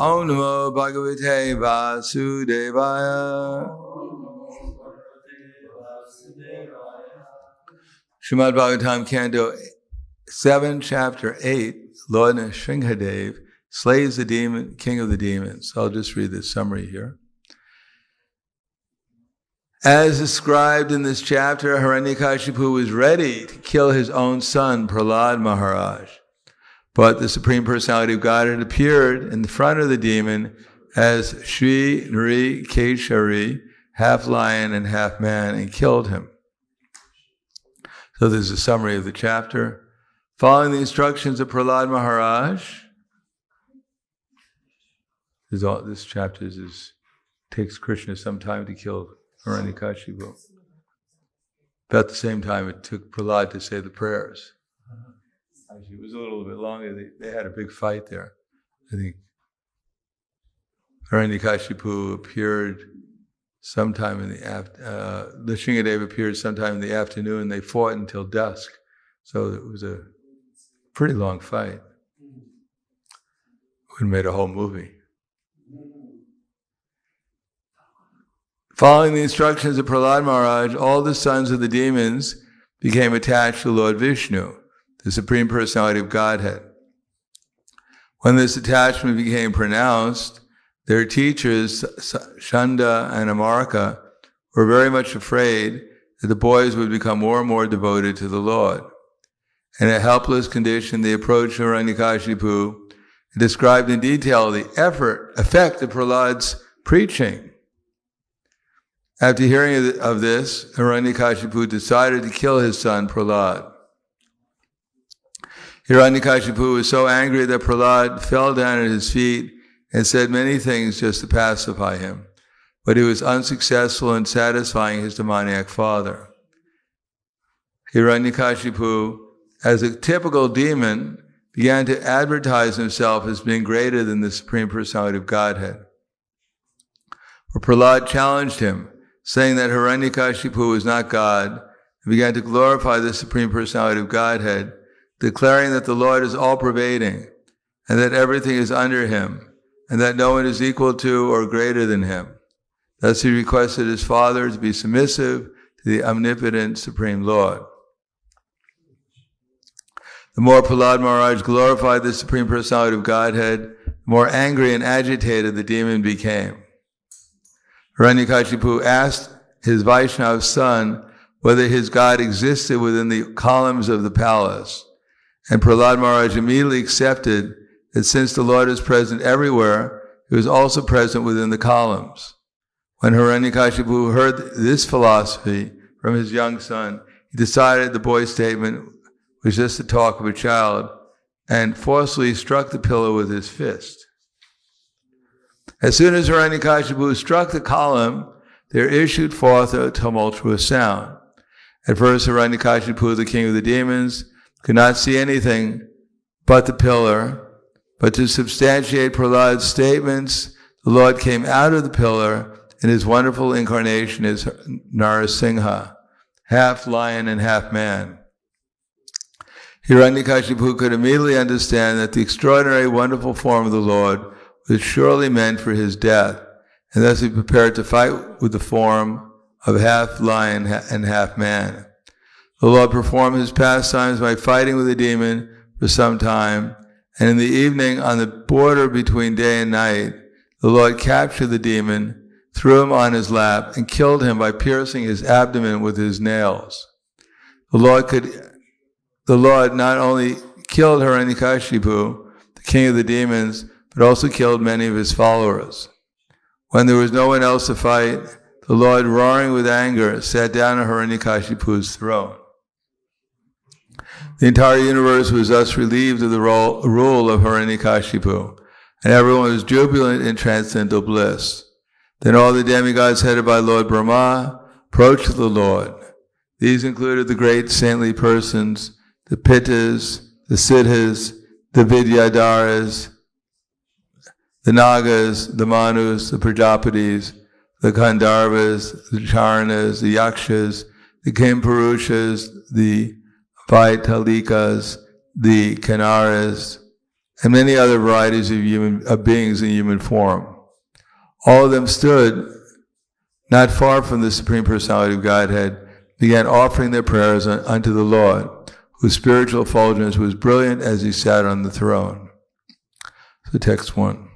Om Namo Bhagavate Vasudevaya. Srimad Bhagavatam, Canto 7, Chapter 8, Lord Nrsimhadev slays the demon, king of the demons. I'll just read the summary here. As described in this chapter, Hiranyakashipu was ready to kill his own son, Prahlad Maharaj. But the Supreme Personality of Godhead appeared in the front of the demon as Shri Nri Keshari, half lion and half man, and killed him. So this is a summary of the chapter. Following the instructions of Prahlad Maharaj, this chapter takes Krishna some time to kill Hiranyakashipu. About the same time it took Prahlad to say the prayers. Actually, it was a little bit longer. They had a big fight there. I think Hiranyakashipu appeared sometime in the Nrsimhadev appeared sometime in the afternoon. They fought until dusk. So it was a pretty long fight. We made a whole movie. Following the instructions of Prahlad Maharaj, all the sons of the demons became attached to Lord Vishnu, the Supreme Personality of Godhead. When this attachment became pronounced, their teachers, Shanda and Amarka, were very much afraid that the boys would become more and more devoted to the Lord. In a helpless condition, they approached Hiranyakashipu and described in detail the effect of Prahlad's preaching. After hearing of this, Hiranyakashipu decided to kill his son Prahlad. Hiranyakashipu was so angry that Prahlad fell down at his feet and said many things just to pacify him, but he was unsuccessful in satisfying his demoniac father. Hiranyakashipu, as a typical demon, began to advertise himself as being greater than the Supreme Personality of Godhead. For Prahlad challenged him, saying that Hiranyakashipu was not God, and began to glorify the Supreme Personality of Godhead, declaring that the Lord is all-pervading, and that everything is under him, and that no one is equal to or greater than him. Thus he requested his father to be submissive to the omnipotent Supreme Lord. The more Prahlad Maharaj glorified the Supreme Personality of Godhead, the more angry and agitated the demon became. Hiranyakashipu asked his Vaishnav son whether his God existed within the columns of the palace. And Prahlad Maharaj immediately accepted that since the Lord is present everywhere, he was also present within the columns. When Hiranyakashipu heard this philosophy from his young son, he decided the boy's statement was just the talk of a child and forcefully struck the pillow with his fist. As soon as Hiranyakashipu struck the column, there issued forth a tumultuous sound. At first, Hiranyakashipu, the king of the demons, could not see anything but the pillar, but to substantiate Prahlad's statements, the Lord came out of the pillar in his wonderful incarnation as Narasingha, half lion and half man. Hiranyakashipu could immediately understand that the extraordinary, wonderful form of the Lord was surely meant for his death, and thus he prepared to fight with the form of half lion and half man. The Lord performed his pastimes by fighting with the demon for some time, and in the evening, on the border between day and night, the Lord captured the demon, threw him on his lap, and killed him by piercing his abdomen with his nails. The Lord not only killed Hiranyakashipu, the king of the demons, but also killed many of his followers. When there was no one else to fight, the Lord, roaring with anger, sat down on Hiranyakashipu's throne. The entire universe was thus relieved of the rule of Hiranyakashipu, and everyone was jubilant in transcendental bliss. Then all the demigods headed by Lord Brahma approached the Lord. These included the great saintly persons, the Pittas, the Siddhas, the Vidyadharas, the Nagas, the Manus, the Prajapatis, the Gandharvas, the Charanas, the Yakshas, the Kimpurushas, the Vaitalikas, the Kanaras, and many other varieties of beings in human form. All of them stood not far from the Supreme Personality of Godhead, began offering their prayers unto the Lord, whose spiritual effulgence was brilliant as he sat on the throne. So text 1.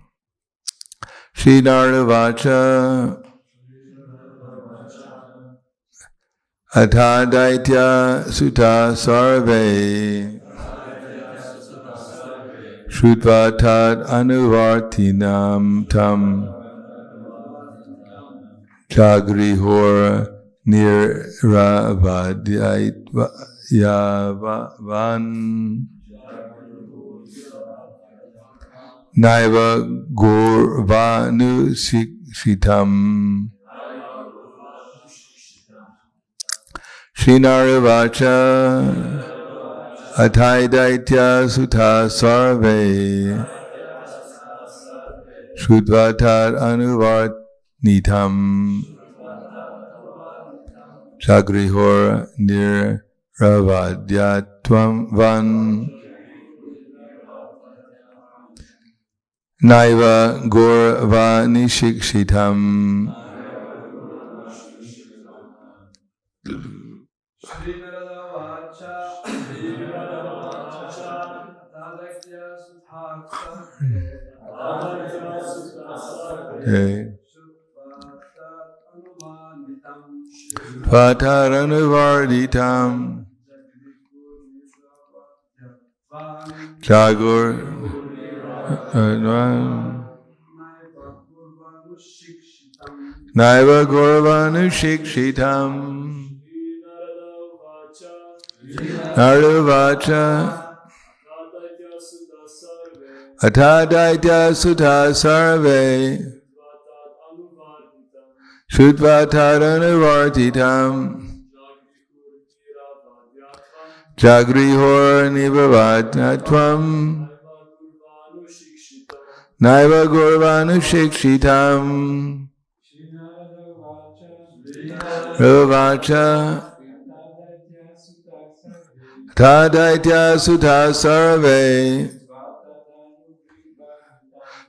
Shri Narada Vacha Atha Daitya Sutta Sarve Shrutva Tad Anuvartinam Tam Jagrihor Nirravadyavan Naiva Gorvanu Shitam Shinaravacha Atai Daitya Sutta Sarve Shudvatar Anuvarnitam Jagrihor Nirravadyavan Naiva Gorvani Shikshitam Pataranuvarditam Jagur Naiva Gorvanu Shikshitam Naravacha Atha Daitya Sutta Sarve Shutva Tadanuvartitam Jagrihor Nibhavatnatvam Naiva Gorvanu Shikshitam Ravacha Atha Daitya Sutta Sarve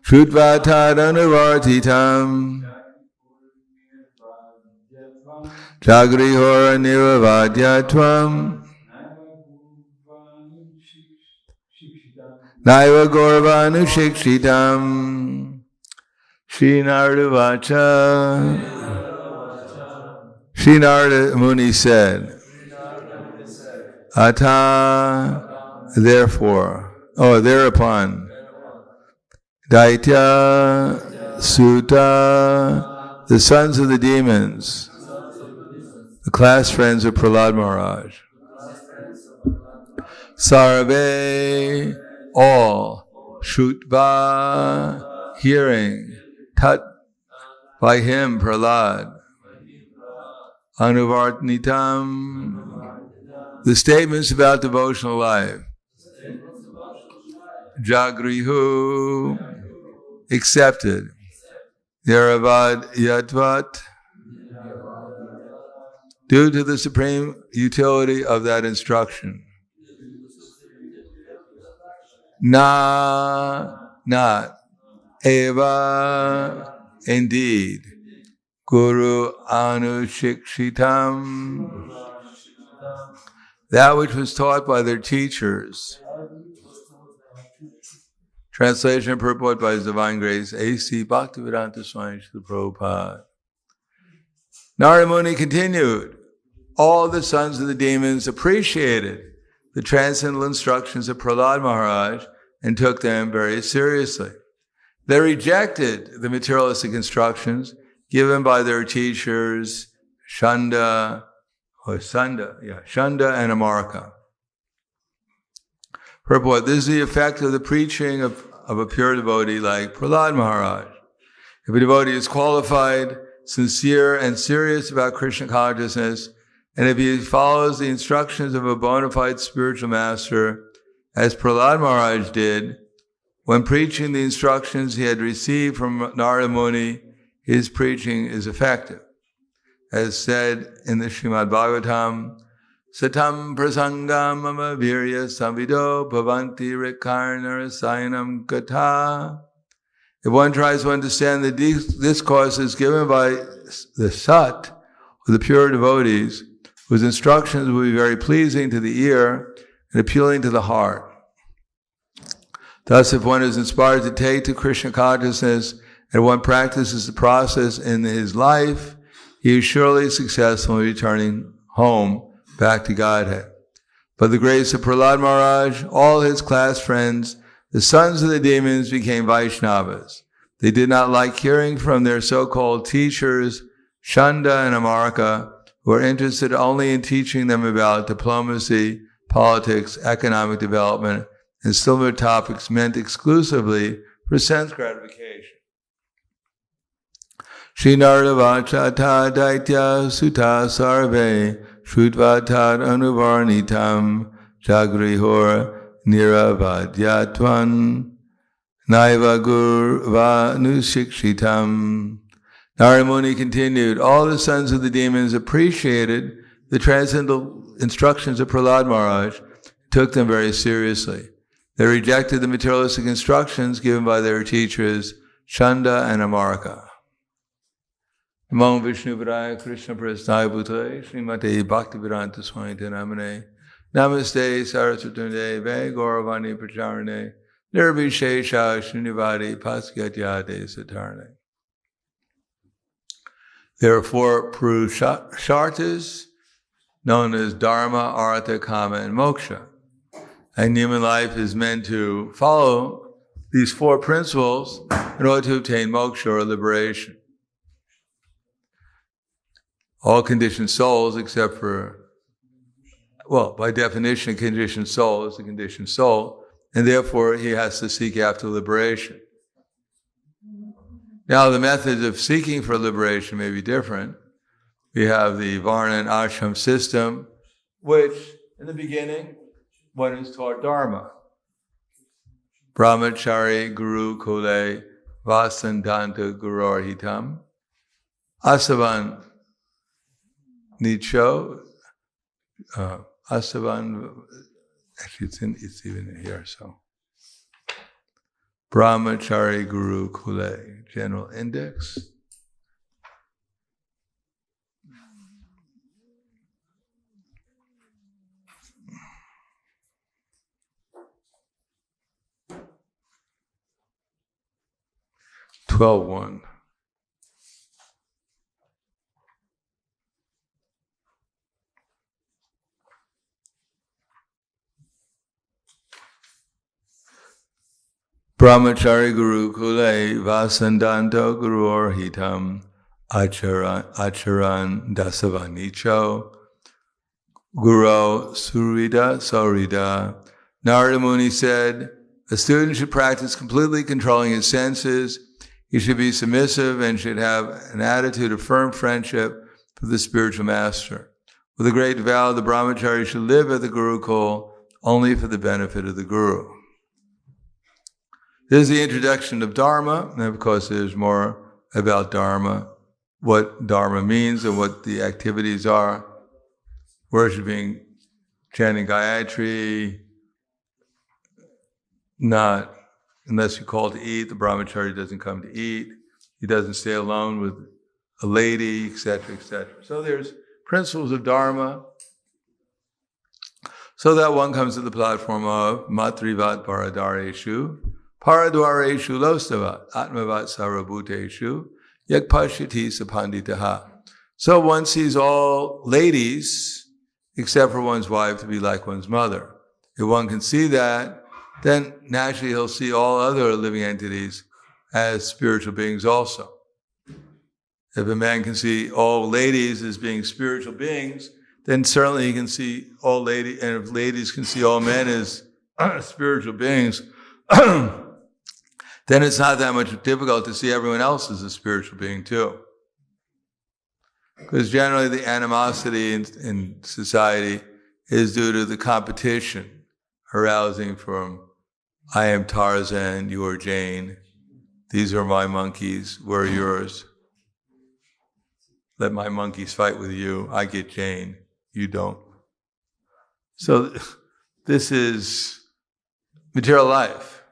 Shrutva Tadanuvartitam Jagrihor Nirvavadyatvam Naiva Gorvanu Shikshitam Shri Narada Vacha. Shri Narada Muni said, Ata, thereupon, Daitya Sutta, the sons of the demons, the class friends of Prahlad Maharaj, Sarve, all, Shrutva, hearing, Tat, by him, Prahlad, Anuvartnitam, the statements about devotional life, Jagrihu, accepted, Yaravad Yadvat, due to the supreme utility of that instruction. Not, eva, indeed, Guru Anushikshitam, that which was taught by their teachers. Translation and purport by His Divine Grace, A.C. Bhaktivedanta Swami Srila Prabhupada. Narada Muni continued, all the sons of the demons appreciated the transcendental instructions of Prahlad Maharaj and took them very seriously. They rejected the materialistic instructions given by their teachers, Shanda and Amarka. Purport, this is the effect of the preaching of a pure devotee like Prahlad Maharaj. If a devotee is qualified, sincere, and serious about Krishna consciousness, and if he follows the instructions of a bona fide spiritual master, as Prahlad Maharaj did, when preaching the instructions he had received from Narada Muni, his preaching is effective. As said in the Srimad Bhagavatam, satam prasangam mama virya samvido bhavanti rikarna rasayanam kata. If one tries to understand the discourses given by the Sat, or the pure devotees, whose instructions will be very pleasing to the ear and appealing to the heart. Thus, if one is inspired to take to Krishna consciousness and one practices the process in his life, he is surely successful in returning home back to Godhead. By the grace of Prahlad Maharaj, all his class friends, the sons of the demons, became Vaishnavas. They did not like hearing from their so-called teachers, Shanda and Amarka, who were interested only in teaching them about diplomacy, politics, economic development, and similar topics meant exclusively for sense gratification. Shri Narada-vacha daitya sutta sarve shrutva-tad anuvarnitam jagrihor niravadhyatvan naiva gurva nusikshitam. Narada Muni continued, all the sons of the demons appreciated the transcendental instructions of Prahlad Maharaj, took them very seriously. They rejected the materialistic instructions given by their teachers, Shanda and Amarka. Namo Vishnu Padaya Krishna Prasthaya Bhutale Srimate Bhaktivedanta Swami Namane Namaste Saraswati Ve Gauravani Pracharane Nirvishesha Srinivadi Pasyatyade Satarne. There are four Purusharthas known as Dharma, Artha, Kama, and Moksha. And human life is meant to follow these four principles in order to obtain moksha or liberation. All conditioned souls, except for, well, by definition, a conditioned soul is a conditioned soul, and therefore he has to seek after liberation. Now, the methods of seeking for liberation may be different. We have the Varna and Ashram system, which, in the beginning, one is taught Dharma. Brahmachari Guru Kule Vasandanta Gurorhitam Asavan Nicho Asavan, actually it's even here, so Brahmachari Guru Kule, general index. (12.1). Brahmachari Guru Kule Vasandanto Guru Orhitam Acharan Dasavanicho Guru Surida Saurida. Narada Muni said, a student should practice completely controlling his senses. He should be submissive and should have an attitude of firm friendship for the spiritual master. With a great vow, the brahmachari should live at the Gurukul only for the benefit of the Guru. This is the introduction of Dharma, and of course there's more about Dharma, what Dharma means and what the activities are. Worshipping, chanting Gayatri, not unless you call to eat, the brahmachari doesn't come to eat. He doesn't stay alone with a lady, etc., etc. So there's principles of Dharma, so that one comes to the platform of Matrivat Paradareshu, Paradwareshu Lostavat, Atmavat Sarabhuteshu, Yakpashyati Sapanditaha. So one sees all ladies, except for one's wife, to be like one's mother. If one can see that, then naturally he'll see all other living entities as spiritual beings also. If a man can see all ladies as being spiritual beings, then certainly he can see all ladies, and if ladies can see all men as spiritual beings, then it's not that much difficult to see everyone else as a spiritual being too. Because generally the animosity in society is due to the competition arising from, I am Tarzan, you are Jane. These are my monkeys, where are yours? Let my monkeys fight with you. I get Jane, you don't. So this is material life.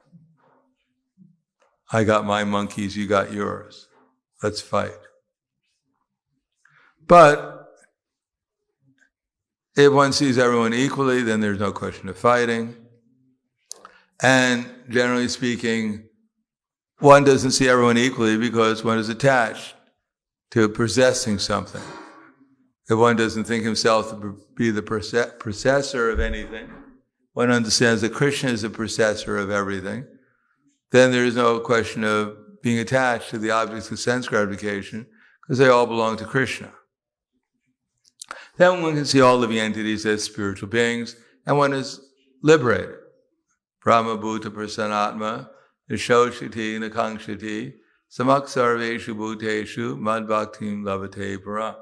I got my monkeys, you got yours. Let's fight. But if one sees everyone equally, then there's no question of fighting. And generally speaking, one doesn't see everyone equally because one is attached to possessing something. If one doesn't think himself to be the possessor of anything, one understands that Krishna is the possessor of everything, then there is no question of being attached to the objects of sense gratification because they all belong to Krishna. Then one can see all living entities as spiritual beings, and one is liberated. Brahma Bhuta Prasanatma, Nishoshati Nakangshati, Samak Sarveshu Bhuteshu, Mad Bhaktim Lavate Para.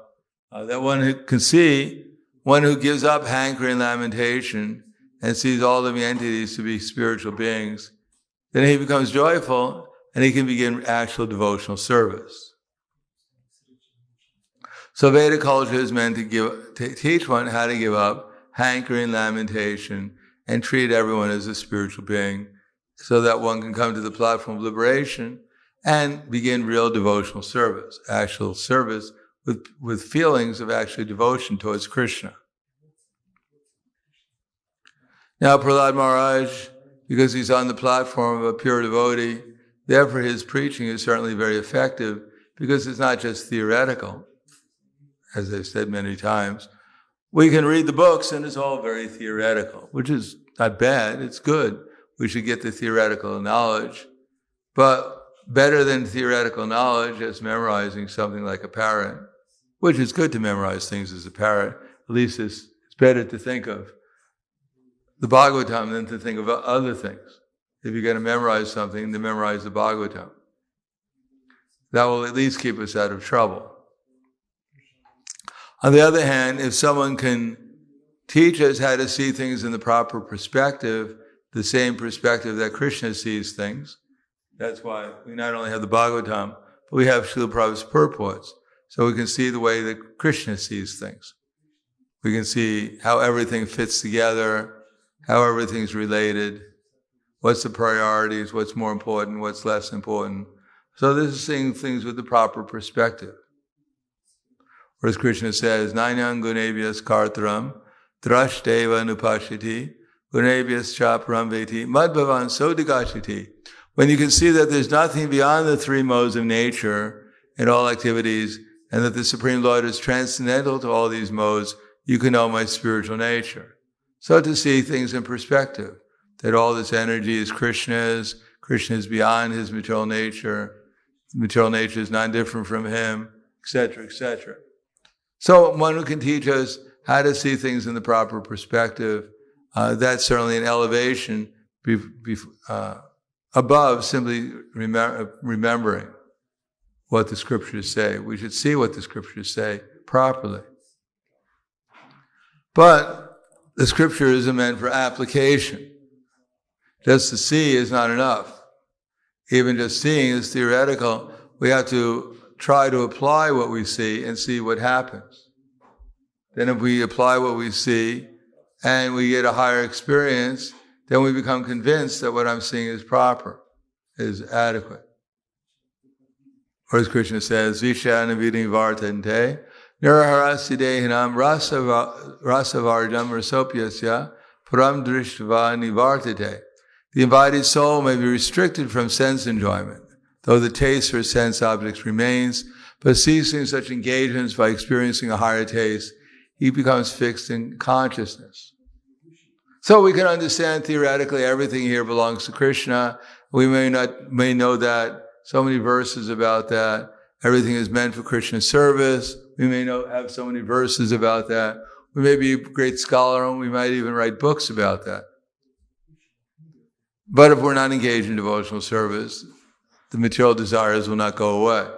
That one who can see, one who gives up hankering and lamentation and sees all living entities to be spiritual beings, then he becomes joyful and he can begin actual devotional service. So Vedic culture is meant to teach one how to give up hankering, lamentation, and treat everyone as a spiritual being so that one can come to the platform of liberation and begin real devotional service, actual service with feelings of actually devotion towards Krishna. Now Prahlad Maharaj, because he's on the platform of a pure devotee, therefore his preaching is certainly very effective because it's not just theoretical. As I've said many times, we can read the books and it's all very theoretical, which is not bad, it's good. We should get the theoretical knowledge. But better than theoretical knowledge is memorizing something like a parrot, which is good to memorize things as a parrot. At least it's better to think of the Bhagavatam than to think of other things. If you're going to memorize something, then memorize the Bhagavatam. That will at least keep us out of trouble. On the other hand, if someone can teach us how to see things in the proper perspective, the same perspective that Krishna sees things, that's why we not only have the Bhagavatam, but we have Srila Prabhupada's purports, so we can see the way that Krishna sees things. We can see how everything fits together, how everything's related, what's the priorities, what's more important, what's less important. So this is seeing things with the proper perspective. Whereas Krishna says, Nainam gunebhyas kartaram, drashteva nupashiti, gunebhyas chaparam veti, madbhavan sodigashiti. When you can see that there's nothing beyond the three modes of nature in all activities, and that the Supreme Lord is transcendental to all these modes, you can know my spiritual nature. So to see things in perspective, that all this energy is Krishna's, Krishna is beyond his material nature is not different from him, etc., etc. So one who can teach us how to see things in the proper perspective, that's certainly an elevation above simply remembering what the scriptures say. We should see what the scriptures say properly. But the scripture isn't meant for application. Just to see is not enough. Even just seeing is theoretical. We have to try to apply what we see and see what happens. Then if we apply what we see and we get a higher experience, then we become convinced that what I'm seeing is proper, is adequate. Or as Krishna says, Vishana vidhi vartante, niraharasi dehinam rasavarjam rasopyasya param drishtva nivartate. The embodied soul may be restricted from sense enjoyment, though the taste for sense objects remains, but ceasing such engagements by experiencing a higher taste, he becomes fixed in consciousness. So we can understand theoretically everything here belongs to Krishna. We may know that, so many verses about that. Everything is meant for Krishna's service. We may have so many verses about that. We may be a great scholar and we might even write books about that. But if we're not engaged in devotional service, the material desires will not go away.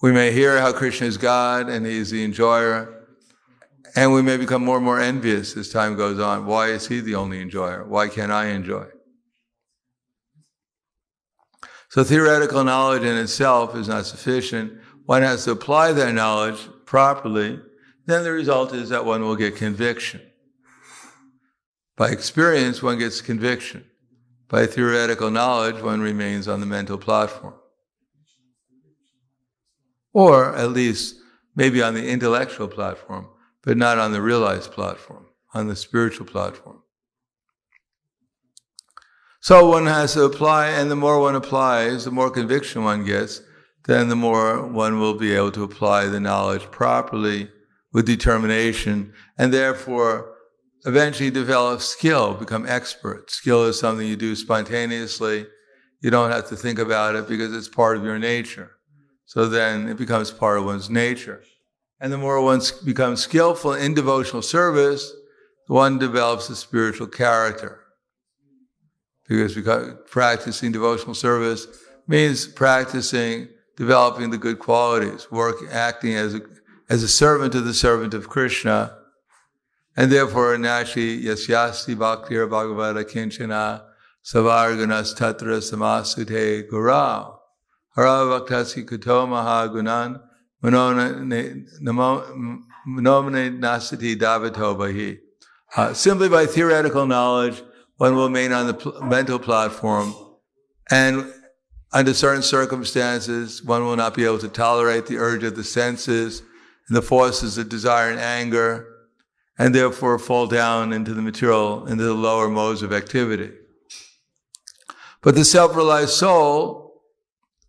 We may hear how Krishna is God and he is the enjoyer, and we may become more and more envious as time goes on. Why is he the only enjoyer? Why can't I enjoy? So theoretical knowledge in itself is not sufficient. One has to apply that knowledge properly, then the result is that one will get conviction. By experience, one gets conviction. By theoretical knowledge, one remains on the mental platform. Or at least maybe on the intellectual platform, but not on the realized platform, on the spiritual platform. So one has to apply, and the more one applies, the more conviction one gets, then the more one will be able to apply the knowledge properly with determination, and therefore eventually develop skill, become expert. Skill is something you do spontaneously. You don't have to think about it because it's part of your nature. So then it becomes part of one's nature. And the more one becomes skillful in devotional service, one develops a spiritual character. Because practicing devotional service means practicing, developing the good qualities, acting as a servant to the servant of Krishna, and therefore naturally yasyasti bhaktir bhagavata kinchana savargunas tatra samasute gurau hara bhaktasi kuto mahagunan manomane nasati davato bahi. Simply by theoretical knowledge, one will remain on the mental platform, and under certain circumstances, one will not be able to tolerate the urge of the senses and the forces of desire and anger, and therefore fall down into the lower modes of activity. But the self-realized soul,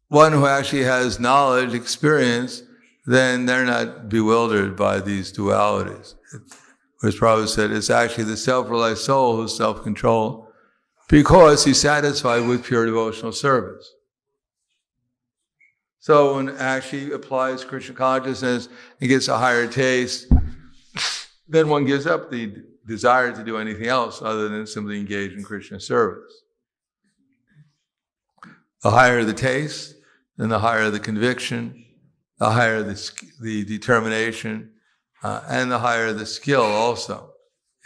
one who actually has knowledge, experience, then they're not bewildered by these dualities. As Prabhupada said, it's actually the self-realized soul who's self-controlled because he's satisfied with pure devotional service. So one actually applies Krishna consciousness and gets a higher taste, then one gives up the desire to do anything else other than simply engage in Krishna service. The higher the taste, then the higher the conviction, the higher the determination, and the higher the skill also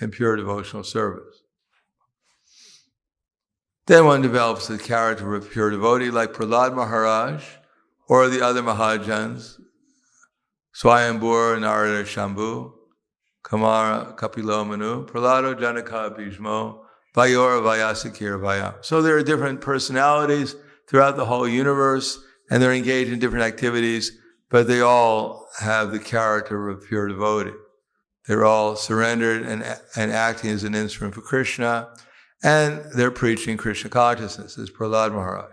in pure devotional service. Then one develops the character of a pure devotee like Prahlad Maharaj or the other Mahajans, Swayambur, Narada Shambhu, Kamara Kapilo Manu, Prahlado Janaka Bhishmo, Vayora Vayasakir Vaya. So there are different personalities throughout the whole universe, and they're engaged in different activities, but they all have the character of pure devotee. They're all surrendered and acting as an instrument for Krishna, and they're preaching Krishna consciousness, as Prahlad Maharaj.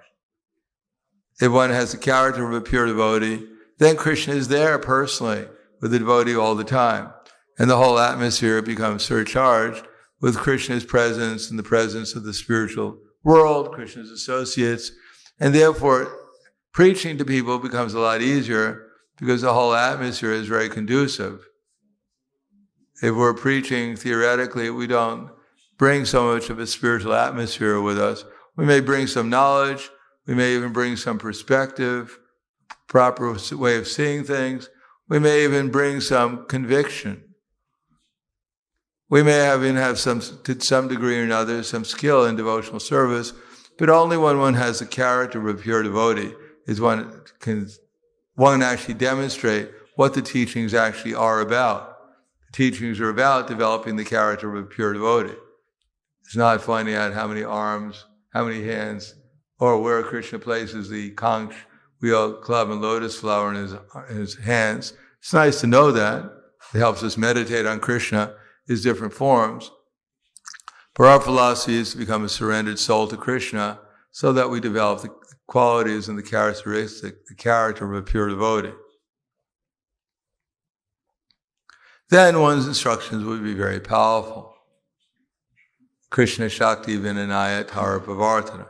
If one has the character of a pure devotee, then Krishna is there personally with the devotee all the time. And the whole atmosphere becomes surcharged with Krishna's presence and the presence of the spiritual world, Krishna's associates. And therefore, preaching to people becomes a lot easier because the whole atmosphere is very conducive. If we're preaching theoretically, we don't bring so much of a spiritual atmosphere with us. We may bring some knowledge, we may even bring some perspective, proper way of seeing things. We may even bring some conviction. We may even have to some degree or another, some skill in devotional service, but only when one has the character of a pure devotee is one actually demonstrate what the teachings actually are about. The teachings are about developing the character of a pure devotee. It's not finding out how many arms, how many hands, or where Krishna places the conch, wheel, club, and lotus flower in his hands. It's nice to know that. It helps us meditate on Krishna, his different forms. But our philosophy is to become a surrendered soul to Krishna so that we develop the qualities and the characteristic, the character of a pure devotee. Then one's instructions would be very powerful. Krishna Shakti Vinanaya Tara Pavartana.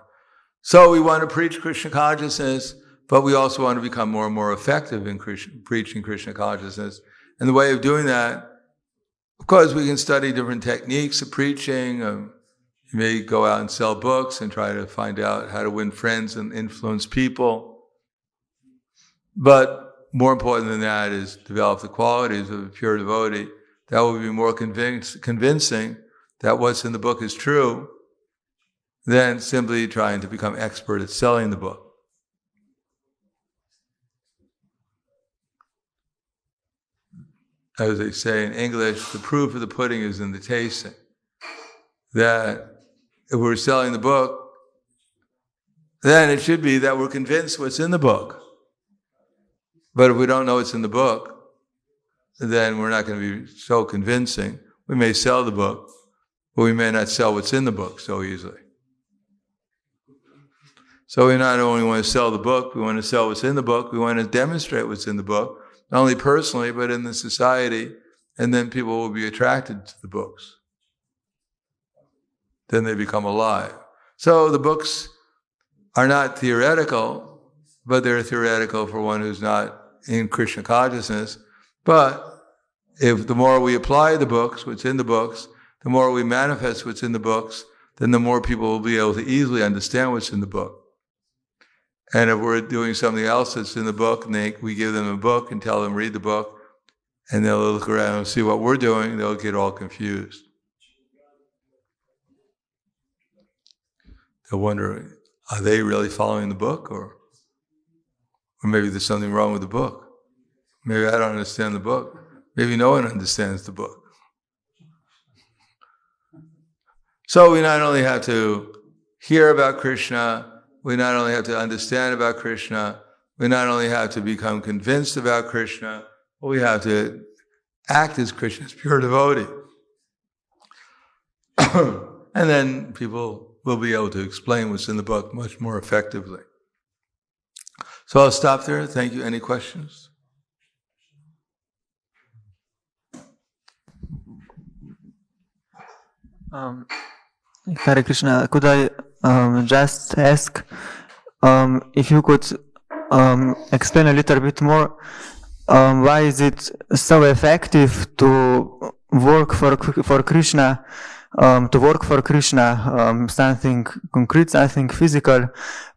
So we want to preach Krishna consciousness, but we also want to become more and more effective in preaching Krishna consciousness. And the way of doing that, of course, we can study different techniques of preaching. You may go out and sell books and try to find out how to win friends and influence people. But more important than that is develop the qualities of a pure devotee. That will be more convincing that what's in the book is true than simply trying to become expert at selling the book. as they say in English, the proof of the pudding is in the tasting. That if we're selling the book, then it should be that we're convinced what's in the book. But if we don't know what's in the book, then we're not going to be so convincing. We may sell the book, but we may not sell what's in the book so easily. So we not only want to sell the book, we want to sell what's in the book, we want to demonstrate what's in the book, not only personally, but in the society, and then people will be attracted to the books. Then they become alive. So the books are not theoretical, but they're theoretical for one who's not in Krishna consciousness. But if the more we apply the books, what's in the books, the more we manifest what's in the books, then the more people will be able to easily understand what's in the book. And if we're doing something else that's in the book, and we give them a book and tell them read the book, and they'll look around and see what we're doing, they'll get all confused. They'll wonder, are they really following the book? Or maybe there's something wrong with the book. Maybe I don't understand the book. Maybe no one understands the book. So we not only have to hear about Krishna, we not only have to understand about Krishna, we not only have to become convinced about Krishna, but we have to act as Krishna's pure devotee. And then people will be able to explain what's in the book much more effectively. So I'll stop there. Thank you. Any questions? Hare Krishna, could I just ask if you could explain a little bit more why is it so effective to work for Krishna, something concrete, something physical,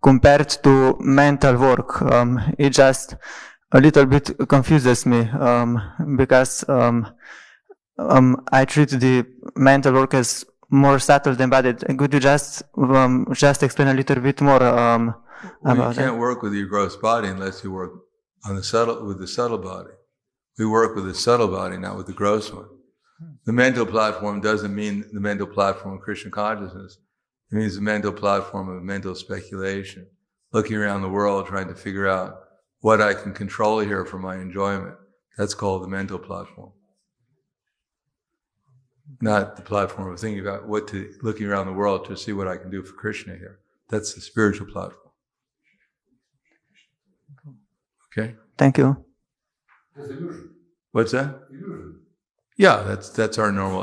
compared to mental work? It just a little bit confuses me because I treat the mental work as more subtle than body. Could you just explain a little bit more about that? You can't work with your gross body unless you work on with the subtle body. We work with the subtle body, not with the gross one. The mental platform doesn't mean the mental platform of Krishna consciousness. It means the mental platform of mental speculation, looking around the world, trying to figure out what I can control here for my enjoyment. That's called the mental platform. Not the platform of thinking about looking around the world to see what I can do for Krishna here. That's the spiritual platform. Okay? Thank you. What's that? Yeah, that's our normal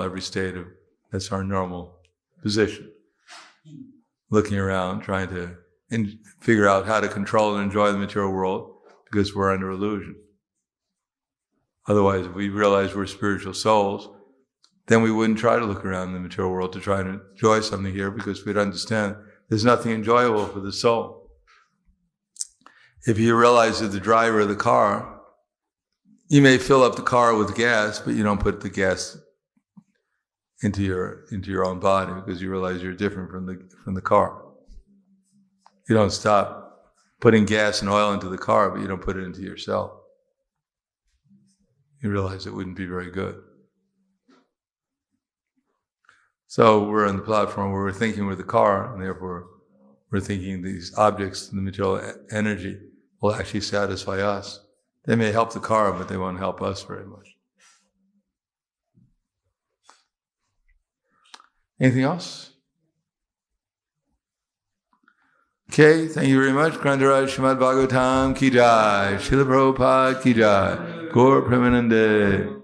that's our normal position. Looking around, trying to figure out how to control and enjoy the material world because we're under illusion. Otherwise, if we realize we're spiritual souls, then we wouldn't try to look around in the material world to try to enjoy something here because we'd understand there's nothing enjoyable for the soul. If you realize that the driver of the car, you may fill up the car with gas, but you don't put the gas into your own body because you realize you're different from the car. You don't stop putting gas and oil into the car, but you don't put it into yourself. You realize it wouldn't be very good. So we're on the platform where we're thinking we're the car, and therefore we're thinking these objects, the material energy, will actually satisfy us. They may help the car, but they won't help us very much. Anything else? Okay, thank you very much. Grandaraj Srimad Bhagavatam ki jai, Srila Prabhupada ki jai, Gaur Premanande.